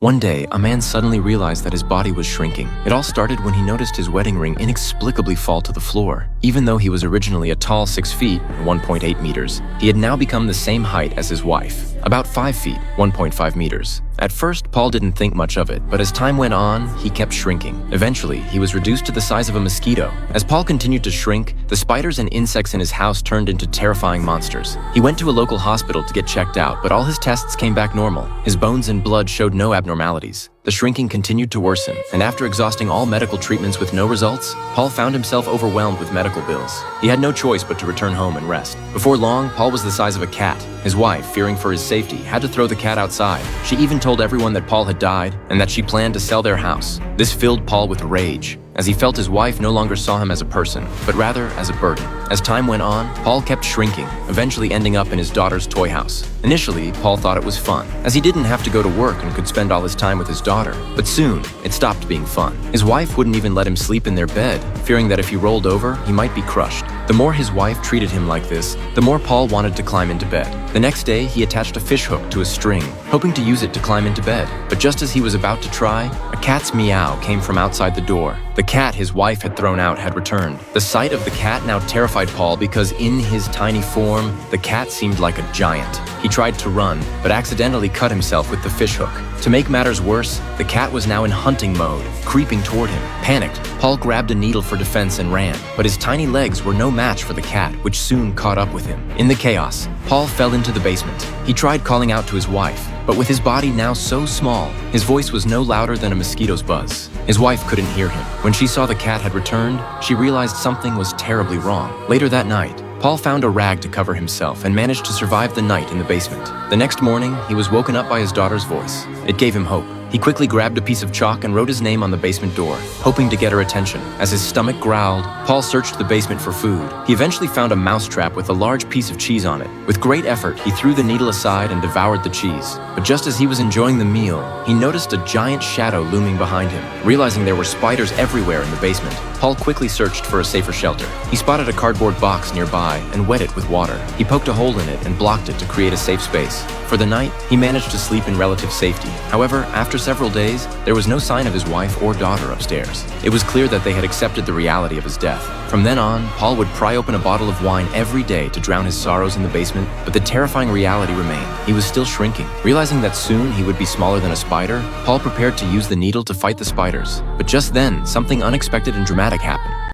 One day, a man suddenly realized that his body was shrinking. It all started when he noticed his wedding ring inexplicably fall to the floor. Even though he was originally a tall 6 feet, 1.8 meters, he had now become the same height as his wife, about 5 feet, 1.5 meters. At first, Paul didn't think much of it, but as time went on, he kept shrinking. Eventually, he was reduced to the size of a mosquito. As Paul continued to shrink, the spiders and insects in his house turned into terrifying monsters. He went to a local hospital to get checked out, but all his tests came back normal. His bones and blood showed no abnormalities. The shrinking continued to worsen, and after exhausting all medical treatments with no results, Paul found himself overwhelmed with medical bills. He had no choice but to return home and rest. Before long, Paul was the size of a cat. His wife, fearing for his safety, had to throw the cat outside. She even told everyone that Paul had died and that she planned to sell their house. This filled Paul with rage, as he felt his wife no longer saw him as a person, but rather as a burden. As time went on, Paul kept shrinking, eventually ending up in his daughter's toy house. Initially, Paul thought it was fun, as he didn't have to go to work and could spend all his time with his daughter. But soon, it stopped being fun. His wife wouldn't even let him sleep in their bed, fearing that if he rolled over, he might be crushed. The more his wife treated him like this, the more Paul wanted to climb into bed. The next day, he attached a fish hook to a string, hoping to use it to climb into bed. But just as he was about to try, a cat's meow came from outside the door. The cat his wife had thrown out had returned. The sight of the cat now terrified Paul because in his tiny form, the cat seemed like a giant. He tried to run, but accidentally cut himself with the fish hook. To make matters worse, the cat was now in hunting mode, creeping toward him. Panicked, Paul grabbed a needle for defense and ran, but his tiny legs were no match for the cat, which soon caught up with him. In the chaos, Paul fell into the basement. He tried calling out to his wife, but with his body now so small, his voice was no louder than a mosquito's buzz. His wife couldn't hear him. When she saw the cat had returned, she realized something was terribly wrong. Later that night, Paul found a rag to cover himself and managed to survive the night in the basement. The next morning, he was woken up by his daughter's voice. It gave him hope. He quickly grabbed a piece of chalk and wrote his name on the basement door, hoping to get her attention. As his stomach growled, Paul searched the basement for food. He eventually found a mousetrap with a large piece of cheese on it. With great effort, he threw the needle aside and devoured the cheese. But just as he was enjoying the meal, he noticed a giant shadow looming behind him. Realizing there were spiders everywhere in the basement, Paul quickly searched for a safer shelter. He spotted a cardboard box nearby and wet it with water. He poked a hole in it and blocked it to create a safe space. For the night, he managed to sleep in relative safety. However, after several days, there was no sign of his wife or daughter upstairs. It was clear that they had accepted the reality of his death. From then on, Paul would pry open a bottle of wine every day to drown his sorrows in the basement, but the terrifying reality remained. He was still shrinking. Realizing that soon he would be smaller than a spider, Paul prepared to use the needle to fight the spiders. But just then, something unexpected and dramatic happened.